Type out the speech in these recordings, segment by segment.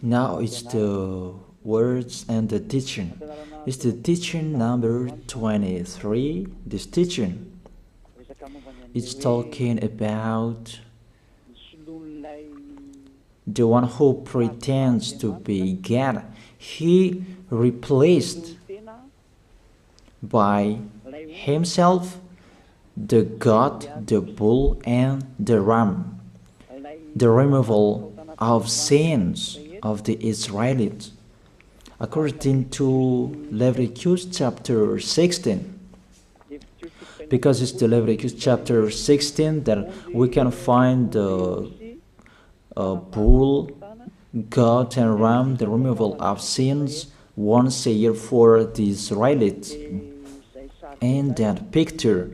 Now it's the words and the teaching. It's the teaching number 23. This teaching is talking about the one who pretends to be God. He replaced by himself the goat, the bull, and the ram. The removal of sins of the Israelites, according to Leviticus chapter 16. Because it's the Leviticus chapter 16 that we can find the bull, goat, and ram, the removal of sins once a year for the Israelites. And that picture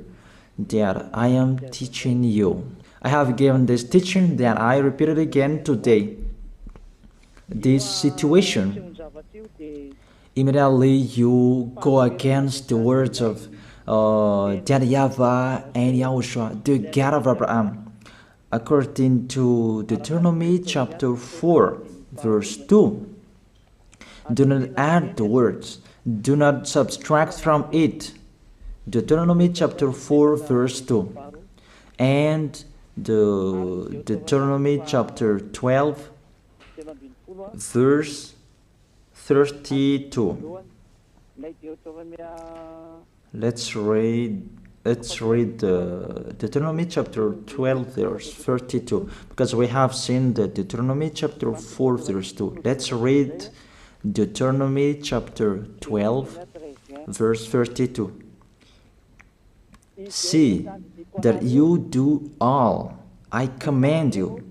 that I am teaching you, I have given this teaching that I repeated again today. This situation, immediately you go against the words of that YAHVAH and YAHOSHUAH, the God of Abraham, according to Deuteronomy chapter 4, verse 2. Do not add the words, do not subtract from it. Deuteronomy chapter 4, verse 2. And the Deuteronomy chapter 12, verse 32. Let's read the Deuteronomy chapter 12, verse 32, because we have seen the Deuteronomy chapter 4, verse 2. Let's read Deuteronomy chapter 12, verse 32. See that you do all I command you.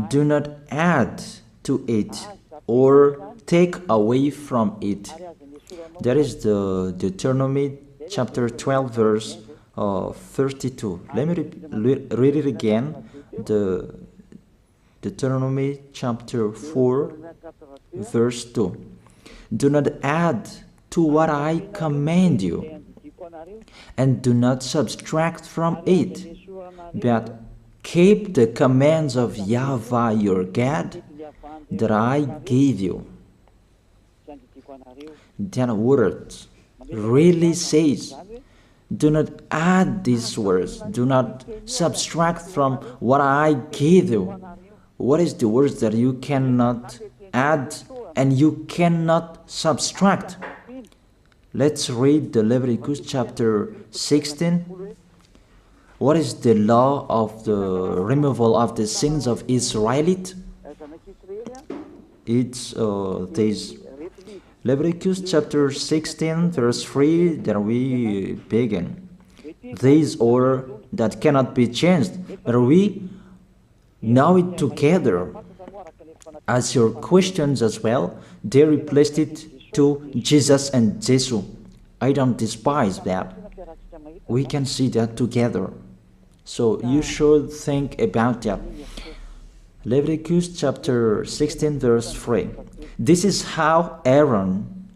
Do not add to it or take away from it. That is the Deuteronomy chapter 12, verse 32. Let me read it again. The Deuteronomy chapter 4, verse 2. Do not add to what I command you, and do not subtract from it, but keep the commands of YAHVAH your God that I gave you. That word really says, do not add these words, do not subtract from what I gave you. What is the words that you cannot add and you cannot subtract? Let's read the Leviticus chapter 16. What is the law of the removal of the sins of Israelite? It's this Leviticus chapter 16, verse 3, that we begin. This order that cannot be changed, but we know it together. As your questions as well, they replaced it to Jesus and Jesus. I don't despise that. We can see that together. So you should think about that. Leviticus chapter 16, verse 3. This is how Aaron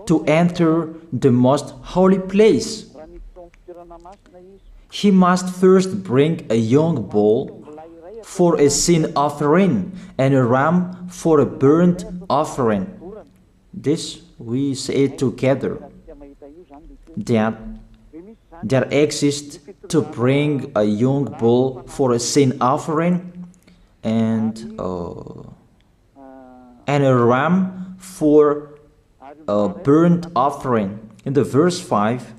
to enter the most holy place. He must first bring a young bull for a sin offering and a ram for a burnt offering. This we say together, that exists to bring a young bull for a sin offering and a ram for a burnt offering. In the verse 5,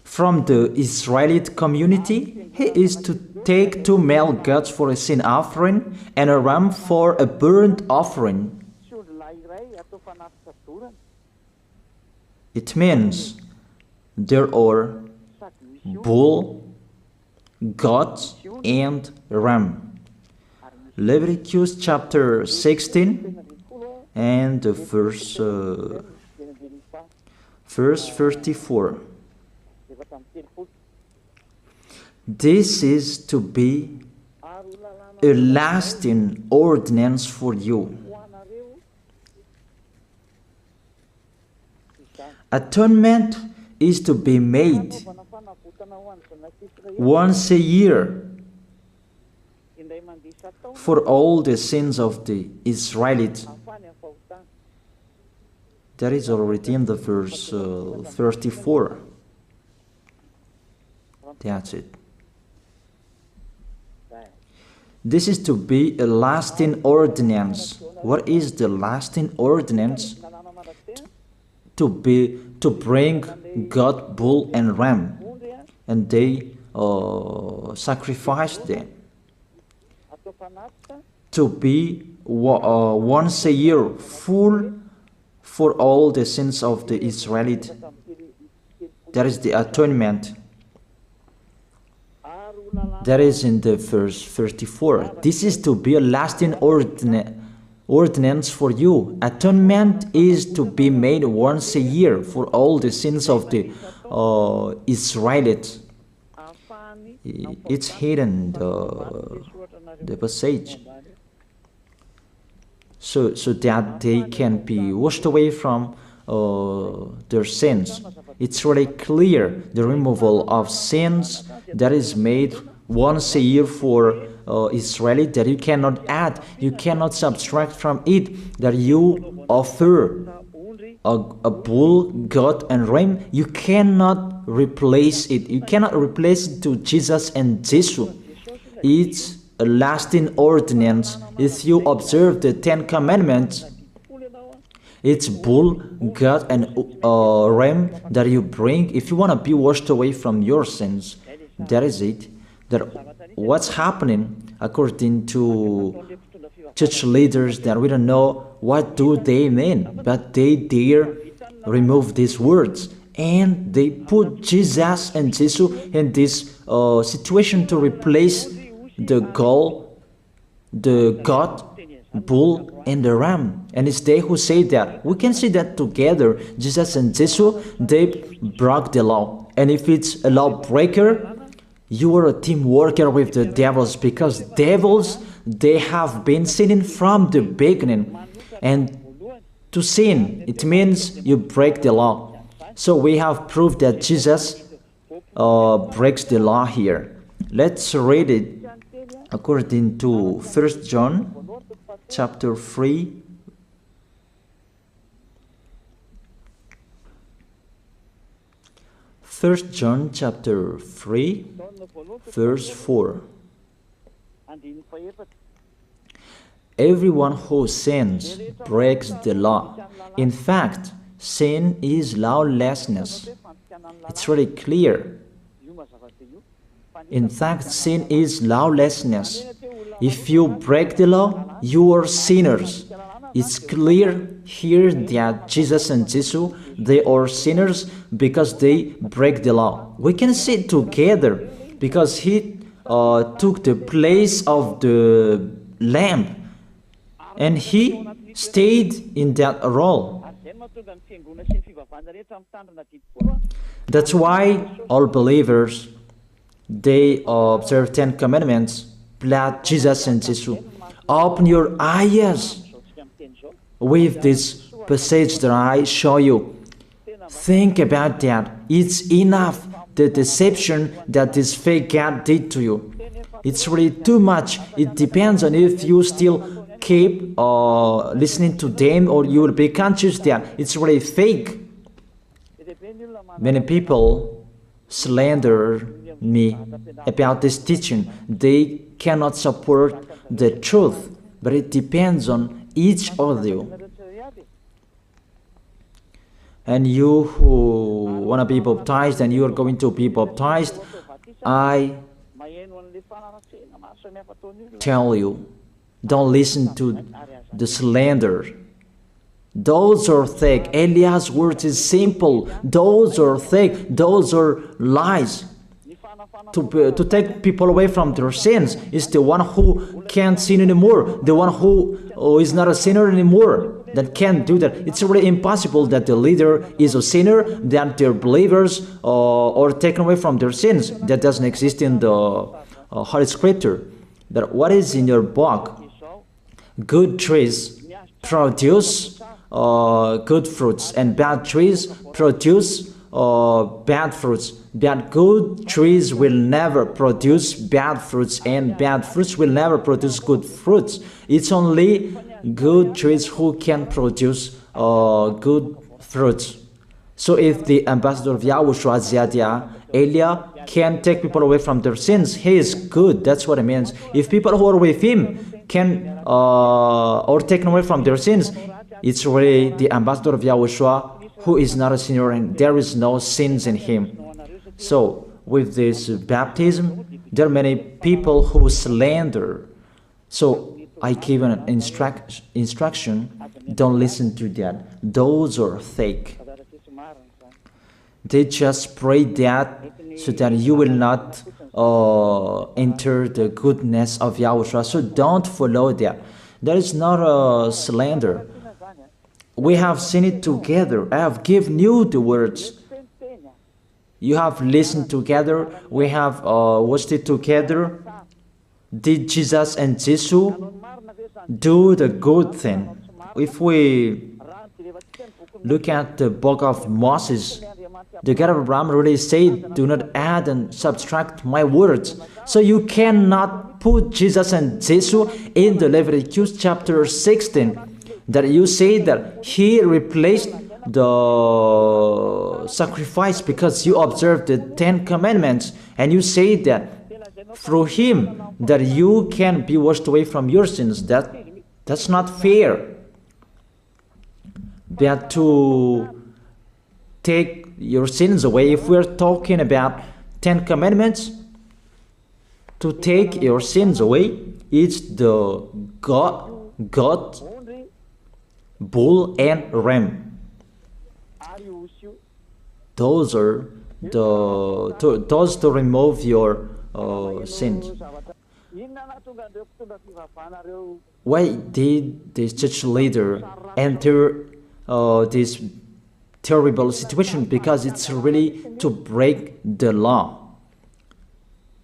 from the Israelite community, he is to take 2 male goats for a sin offering and a ram for a burnt offering. It means there are bull, goat, and ram. Leviticus chapter 16 and the verse 34. This is to be a lasting ordinance for you. Atonement is to be made once a year for all the sins of the Israelites. That is already in the verse 34. That's it. This is to be a lasting ordinance. What is the lasting ordinance? To bring God, bull and ram, and they sacrifice them. To be once a year full for all the sins of the Israelites. That is the atonement. That is in the verse 34. This is to be a lasting ordinance for you. Atonement is to be made once a year for all the sins of the Israelites. It's hidden, the passage. So that they can be washed away from their sins. It's really clear, the removal of sins that is made once a year for Israeli, that you cannot add, you cannot subtract from it, that you offer a bull, goat and ram, you cannot replace it. You cannot replace it to Jesus and Jesus. It's a lasting ordinance. If you observe the 10 Commandments, it's bull, goat and ram that you bring. If you want to be washed away from your sins, that is it. That what's happening according to church leaders, that we don't know what do they mean, but they dare remove these words and they put Jesus and Jesus in this situation to replace the God, bull and the ram. And it's they who say that. We can see that together, Jesus and Jesus, they broke the law. And if it's a lawbreaker, you are a team worker with the devils, because devils, they have been sinning from the beginning. And to sin, it means you break the law. So we have proof that Jesus breaks the law here. Let's read it according to 1 John chapter 3. First John chapter 3, verse 4. Everyone who sins breaks the law. In fact, sin is lawlessness. It's really clear. In fact, sin is lawlessness. If you break the law, you are sinners. It's clear here that Jesus and Jesus, they are sinners because they break the law. We can see it together because he took the place of the lamb and he stayed in that role. That's why all believers, they observe 10 commandments, blood, Jesus and Jesus. Open your eyes with this passage that I show you. Think about that. It's enough, the deception that this fake God did to you. It's really too much. It depends on if you still keep listening to them, or you will be conscious that it's really fake. Many people slander me about this teaching. They cannot support the truth, but it depends on each of you. And you who want to be baptized and you are going to be baptized, I tell you, don't listen to the slander. Those are fake. Eliah's words is simple. Those are fake. Those are lies. To take people away from their sins is the one who can't sin anymore. The one who is not a sinner anymore, that can't do that. It's really impossible that the leader is a sinner, that their believers are taken away from their sins. That doesn't exist in the Holy Scripture. That what is in your book? Good trees produce good fruits, and bad trees produce bad fruits. Bad good trees will never produce bad fruits, and bad fruits will never produce good fruits. It's only good trees who can produce good fruits. So if the ambassador of Yahushua, Ziyadiyah, Elia, can take people away from their sins, he is good. That's what it means. If people who are with him can or taken away from their sins, it's really the ambassador of Yahushua who is not a sinner, and there is no sins in him. So with this baptism, there are many people who slander. So I give an instruction, don't listen to that. Those are fake. They just pray that so that you will not enter the goodness of Yahushua. So don't follow that. That is not a slander. We have seen it together. I have given you the words. You have listened together. We have watched it together. Did Jesus and Jesus do the good thing? If we look at the book of Moses, the God of Abraham really said, do not add and subtract my words. So you cannot put Jesus and Jesus in the Leviticus chapter 16. That you say that he replaced the sacrifice because you observed the 10 commandments, and you say that through him that you can be washed away from your sins. That's not fair. But to take your sins away, if we're talking about 10 commandments, to take your sins away, it's the God, bull and ram. Those are those to remove your sins. Why did this church leader enter this terrible situation? Because it's really to break the law.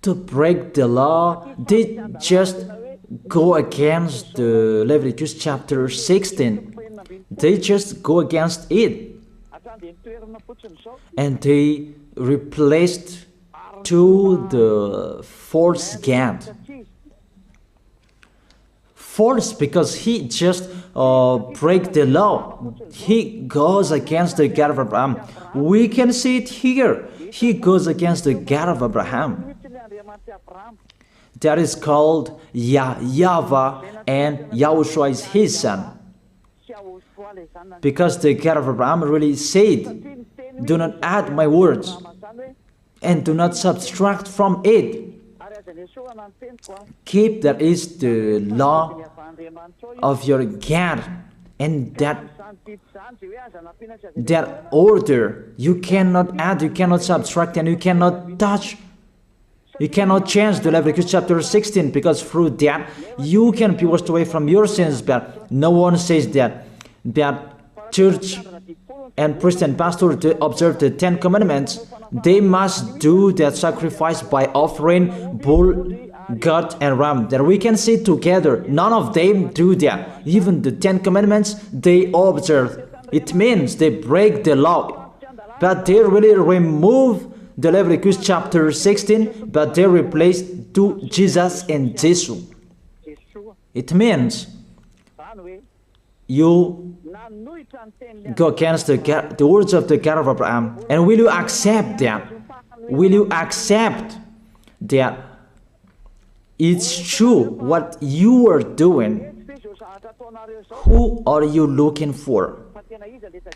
To break the law, they just go against the Leviticus chapter 16. They just go against it. And they replaced to the false God. False because he just break the law. He goes against the God of Abraham. We can see it here. He goes against the God of Abraham. That is called YAHVAH, and YAHOSHUAH is his son. Because the God of Abraham really said, do not add my words and do not subtract from it. Keep, that is the law of your God, and that order. You cannot add, you cannot subtract, and you cannot touch. You cannot change the Leviticus chapter 16, because through that you can be washed away from your sins. But no one says that church and priest and pastor to observe the 10 commandments, they must do that sacrifice by offering bull, goat, and ram. That we can see together. None of them do that. Even the 10 commandments they observe. It means they break the law, but they really remove the Leviticus chapter 16, but they replace to Jesus and Jesus. It means you go against the words of the God of Abraham. And will you accept that? Will you accept that it's true what you are doing? Who are you looking for?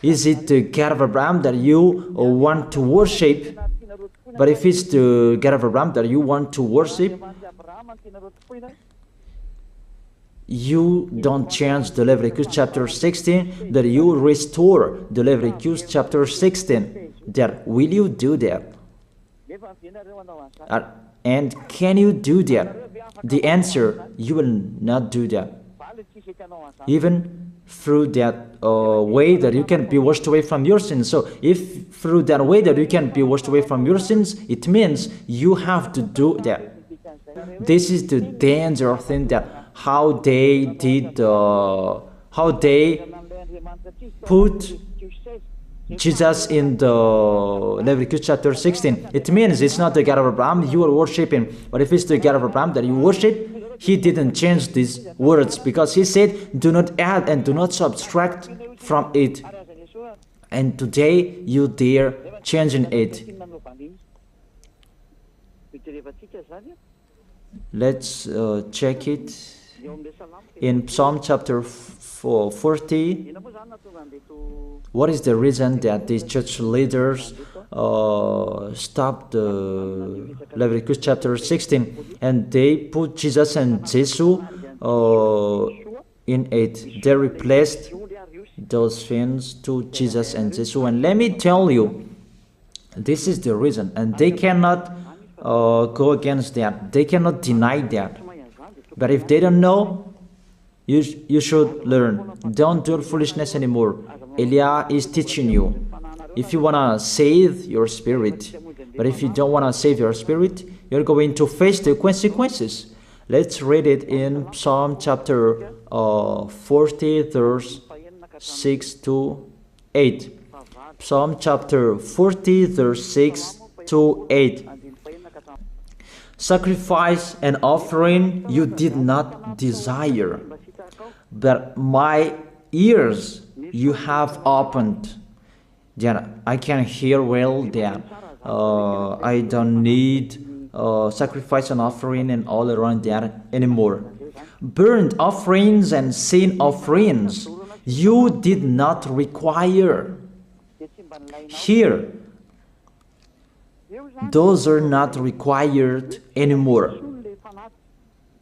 Is it the God of Abraham that you want to worship? But if it's the God of Abraham that you want to worship, you don't change the Leviticus chapter 16, that you restore the Leviticus chapter 16. That will you do that? And can you do that? The answer, you will not do that. Even through that way that you can be washed away from your sins. So if through that way that you can be washed away from your sins, it means you have to do that. This is the danger thing, that how they did, how they put Jesus in the Leviticus chapter 16. It means it's not the God of Abraham you are worshiping. But if it's the God of Abraham that you worship, he didn't change these words, because he said, do not add and do not subtract from it. And today you dare changing it. Let's check it in Psalm chapter 40. What is the reason that these church leaders stopped the Leviticus chapter 16 and they put Jesus and Jesus in it? They replaced those things to Jesus and Jesus. And let me tell you, this is the reason, and they cannot go against that. They cannot deny that. But if they don't know, you should learn. Don't do foolishness anymore. Elia is teaching you. If you want to save your spirit, but if you don't want to save your spirit, you're going to face the consequences. Let's read it in Psalm chapter 40, verse 6 to 8. Psalm chapter 40, verse 6 to 8. Sacrifice and offering you did not desire, but my ears you have opened. That I can hear well that I don't need sacrifice and offering and all around that anymore. Burnt offerings and sin offerings you did not require. Here, those are not required anymore.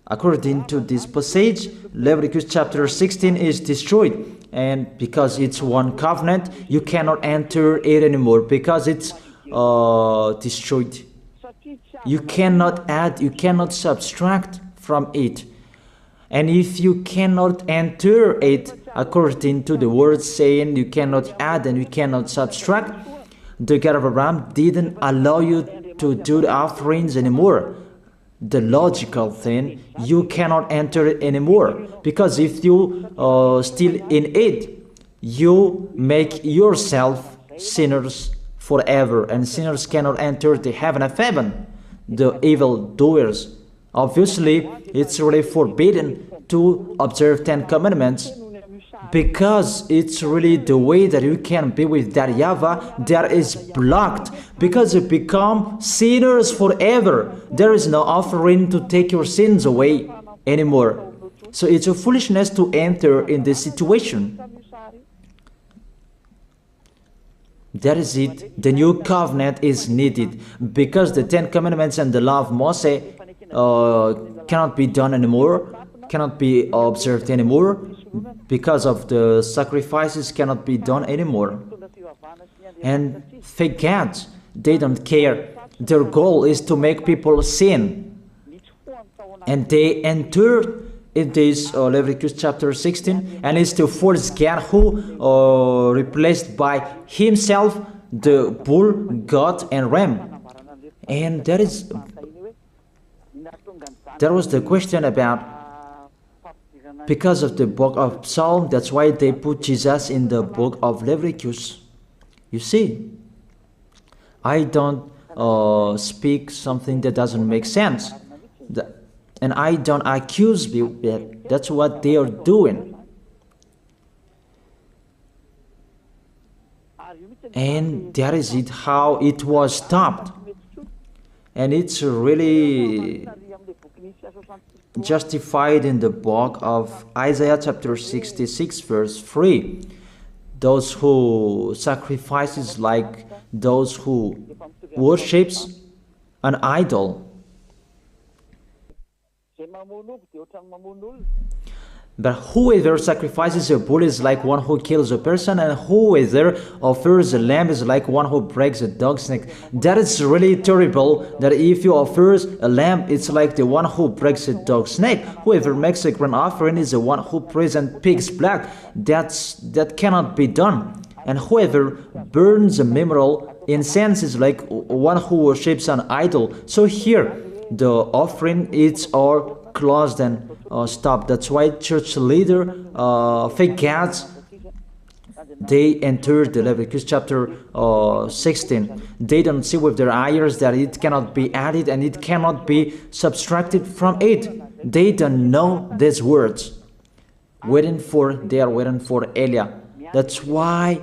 According to this passage, Leviticus chapter 16 is destroyed. And because it's one covenant, you cannot enter it anymore because it's destroyed. You cannot add, you cannot subtract from it. And if you cannot enter it, according to the word saying you cannot add and you cannot subtract, the God of Abraham didn't allow you to do the offerings anymore. The logical thing, you cannot enter it anymore, because if you still in it, you make yourself sinners forever, and sinners cannot enter the heaven of heaven, the evil doers. Obviously, it's really forbidden to observe 10 commandments, because it's really the way that you can be with that YAHVAH that is blocked, because you become sinners forever. There is no offering to take your sins away anymore. So it's a foolishness to enter in this situation. That is it. The new covenant is needed, because the 10 commandments and the law of Moses cannot be done anymore, cannot be observed anymore, because of the sacrifices cannot be done anymore. And fake gods, they don't care. Their goal is to make people sin. And they entered in this Leviticus chapter 16, and it's the false God who replaced by himself the bull, goat, and ram. And that was the question about, because of the book of Psalm, that's why they put Jesus in the book of Leviticus. You see, I don't speak something that doesn't make sense. And I don't accuse people. That's what they are doing. And that is it, how it was stopped. And it's really justified in the book of Isaiah chapter 66 verse 3. Those who sacrifices like those who worships an idol. But whoever sacrifices a bull is like one who kills a person, and whoever offers a lamb is like one who breaks a dog's neck. That is really terrible, that if you offer a lamb, it's like the one who breaks a dog's neck. Whoever makes a grain offering is the one who presents pig's blood. That cannot be done. And whoever burns a memorial incense is like one who worships an idol. So here, the offering is all closed and stopped. That's why church leader, fake gods, They entered the Leviticus chapter 16. They don't see with their eyes that it cannot be added and it cannot be subtracted from it. They don't know these words. They are waiting for Eliah. That's why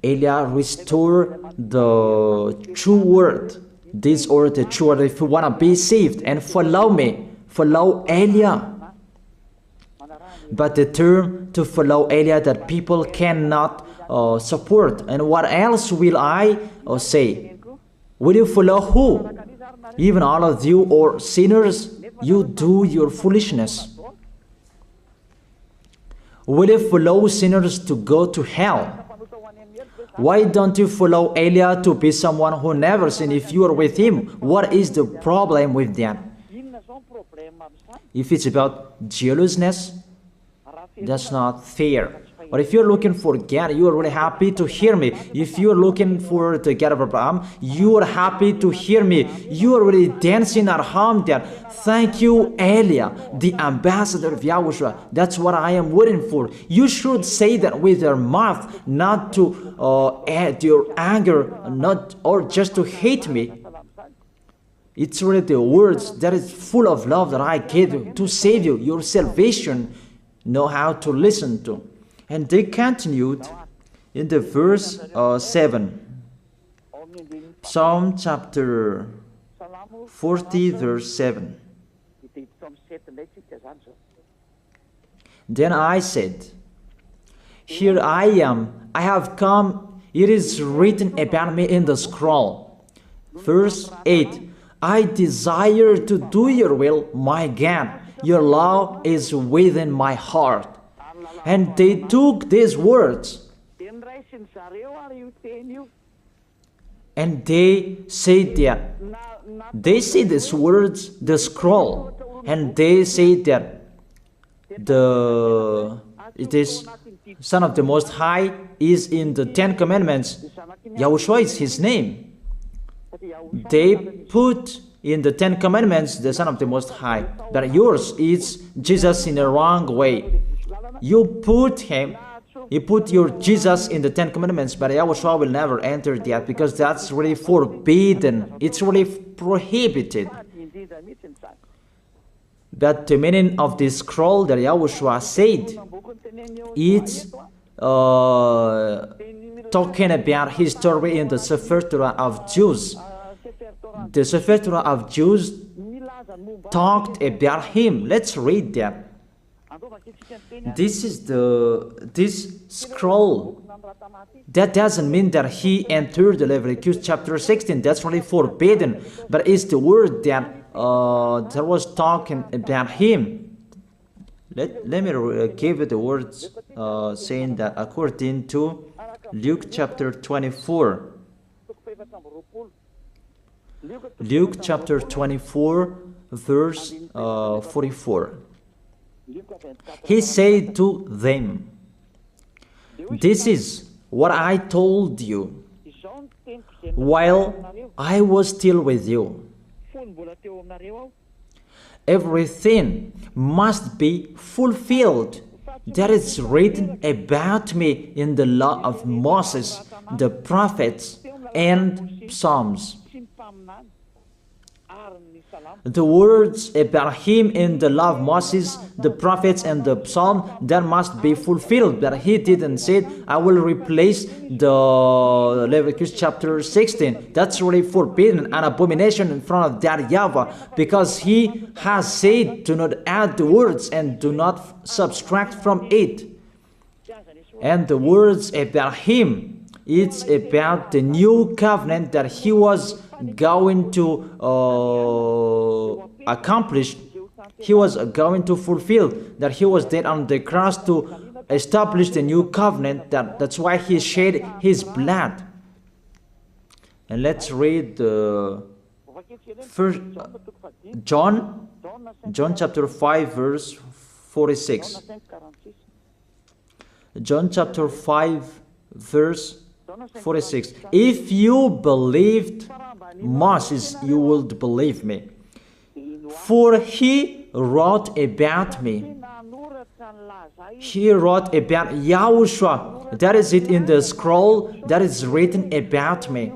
Eliah restored the true word. This or the true word. If you want to be saved and follow me, follow Eliah. But the term to follow Eliah that people cannot support. And what else will I say? Will you follow who? Even all of you or sinners, you do your foolishness. Will you follow sinners to go to hell? Why don't you follow Eliah to be someone who never sinned if you are with him? What is the problem with that? If it's about jealousness, that's not fair. But if you're looking for God, you are really happy to hear me. If you're looking for the God of Abraham, you are happy to hear me. You are really dancing at home there. Thank you, Eliah, the ambassador of Yahushua. That's what I am waiting for. You should say that with your mouth, not to add your anger, not or just to hate me. It's really the words that is full of love that I gave you to save you, your salvation. Know how to listen to. And they continued in the verse 7. Psalm chapter 40 verse 7. Then I said, here I am, I have come, it is written about me in the scroll. Verse 8. I desire to do your will, my God. Your law is within my heart. And they took these words and they said that they say these words, the scroll, and they say that it is Son of the Most High is in the 10 Commandments. YAHOSHUAH is his name. They put in the 10 Commandments the Son of the Most High, but yours is Jesus in the wrong way. You put your Jesus in the 10 Commandments, but YAHOSHUAH will never enter that because that's really forbidden. It's really prohibited. But the meaning of this scroll that YAHOSHUAH said, it's talking about his story in the Sefer Torah of Jews. The Sefer Torah of Jews talked about him. Let's read that. This scroll. That doesn't mean that he entered the Leviticus chapter 16. That's really forbidden. But it's the word that was talking about him. Let me give you the words saying that according to Luke chapter 24. Luke chapter 24 verse 44. He said to them, this is what I told you while I was still with you. Everything must be fulfilled that is written about me in the law of Moses, the prophets, and Psalms. The words about him in the law of Moses, the prophets, and the psalm, that must be fulfilled. But he didn't say, I will replace the Leviticus chapter 16. That's really forbidden, an abomination in front of that YAHVAH, because he has said, do not add the words and do not subtract from it. And the words about him, it's about the new covenant that he was going to accomplish. He was going to fulfill, that he was dead on the cross to establish the new covenant. That's why he shed his blood. And let's read first John chapter 5 verse 46. John chapter 5 verse 46. If you believed Moses, you would believe me, for he wrote about me. He wrote about Yahushua. That is it in the scroll that is written about me.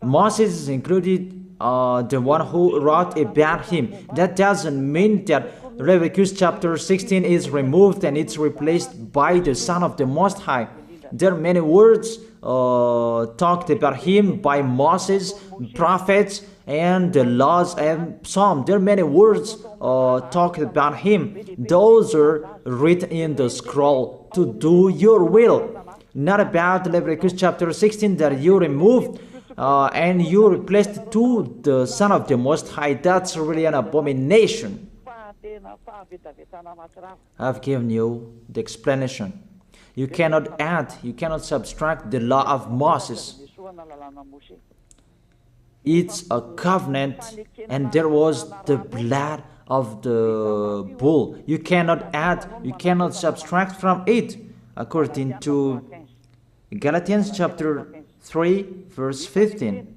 Moses is included, the one who wrote about him. That doesn't mean that Leviticus chapter 16 is removed and it's replaced by the Son of the Most High. There are many words talked about him by Moses, prophets, and the laws and Psalm. There are many words talked about him. Those are written in the scroll to do your will. Not about Leviticus chapter 16 that you removed and you replaced to the Son of the Most High. That's really an abomination. I've given you the explanation. You cannot add, you cannot subtract the law of Moses. It's a covenant, and there was the blood of the bull. You cannot add, you cannot subtract from it, according to Galatians chapter 3, verse 15.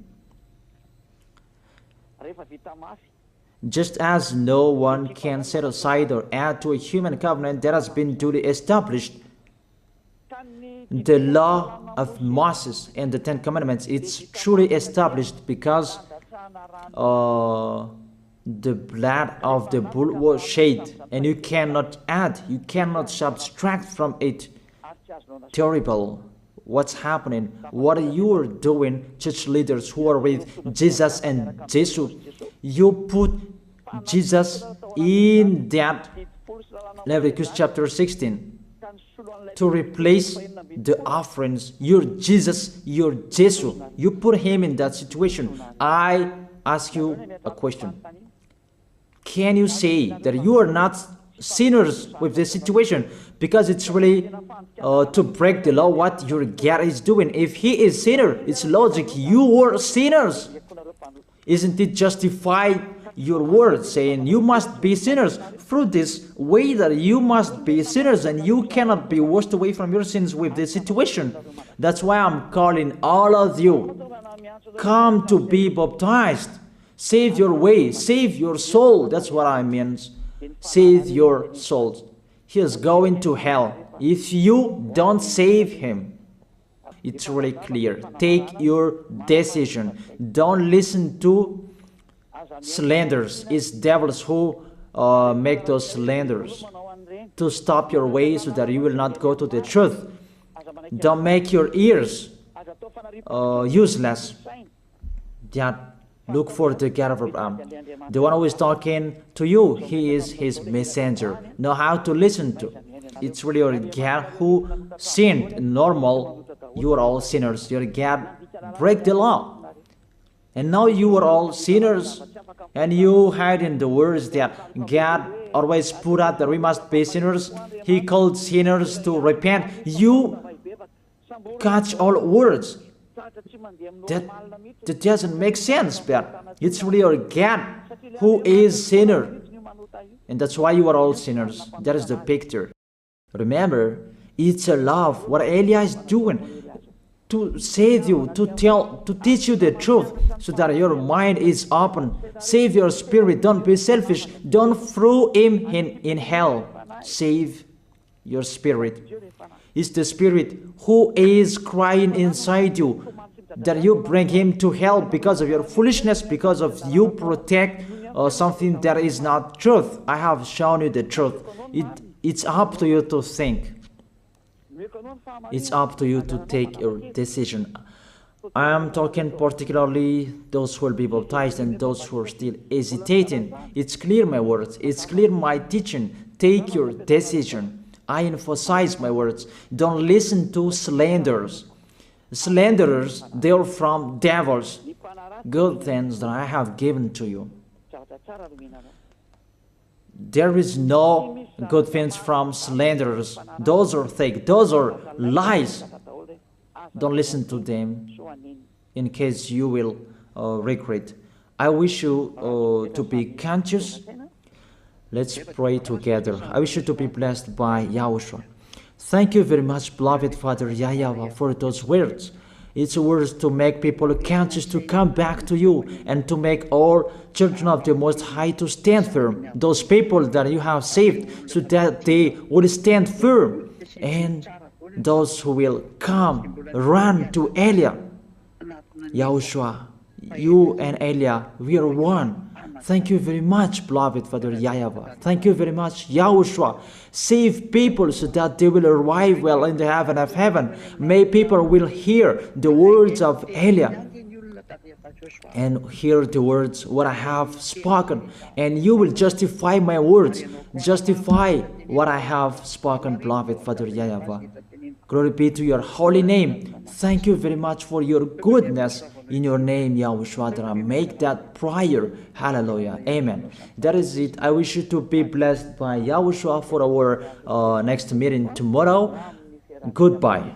Just as no one can set aside or add to a human covenant that has been duly established, the law of Moses and the Ten Commandments, it's truly established because the blood of the bull was shed, and you cannot add, you cannot subtract from it. Terrible. What's happening? What are you doing, church leaders who are with Jesus and Jesus? You put Jesus in that Leviticus chapter 16 to replace the offerings. You're Jesus, you're Jesus. You put him in that situation. I ask you a question. Can you say that you are not sinners with this situation? Because it's really to break the law what your God is doing. If he is sinner, it's logic. You are sinners. Isn't it justify your word saying you must be sinners through this way that you must be sinners and you cannot be washed away from your sins with this situation? That's why I'm calling all of you, come to be baptized. Save your way, save your soul. That's what I mean. Save your souls. He is going to hell if you don't save him. It's really clear. Take your decision. Don't listen to slanders. It's devils who make those slanders to stop your way so that you will not go to the truth. Don't make your ears useless. Look for the God of Abraham. The one who is talking to you, he is his messenger. Know how to listen to. It's really your God who sinned. Normal, you are all sinners. Your God break the law. And now you are all sinners. And you hide in the words that God always put out that we must be sinners. He called sinners to repent. You catch all words. That doesn't make sense, but it's really your God who is sinner. And that's why you are all sinners. That is the picture. Remember, it's a love. What Elia is doing to save you, to teach you the truth so that your mind is open. Save your spirit. Don't be selfish. Don't throw him in hell. Save your spirit. It's the spirit who is crying inside you that you bring him to hell because of your foolishness, because of you protect something that is not truth. I have shown you the truth. It's up to you to think. It's up to you to take your decision. I am talking particularly those who will be baptized and those who are still hesitating. It's clear my words. It's clear my teaching. Take your decision. I emphasize my words. Don't listen to slanders. Slanderers, they are from devils. Good things that I have given to you. There is no good things from slanderers. Those are fake. Those are lies. Don't listen to them in case you will regret. I wish you to be conscious. Let's pray together. I wish you to be blessed by YAHOSHUAH. Thank you very much, beloved Father YAHVAH, for those words. It's words to make people conscious to come back to you and to make all children of the Most High to stand firm. Those people that you have saved, so that they will stand firm. And those who will come, run to Elia. Yahushua, you and Elia, we are one. Thank you very much, beloved Father YAHVAH. Thank you very much, Yahushua. Save people so that they will arrive well in the heaven of heaven. May people will hear the words of Elia and hear the words what I have spoken, and you will justify my words, justify what I have spoken, beloved Father YAHVAH. Glory be to your holy name. Thank you very much for your goodness. In your name, Yahushua, that I make that prayer. Hallelujah. Amen. That is it. I wish you to be blessed by Yahushua for our next meeting tomorrow. Goodbye.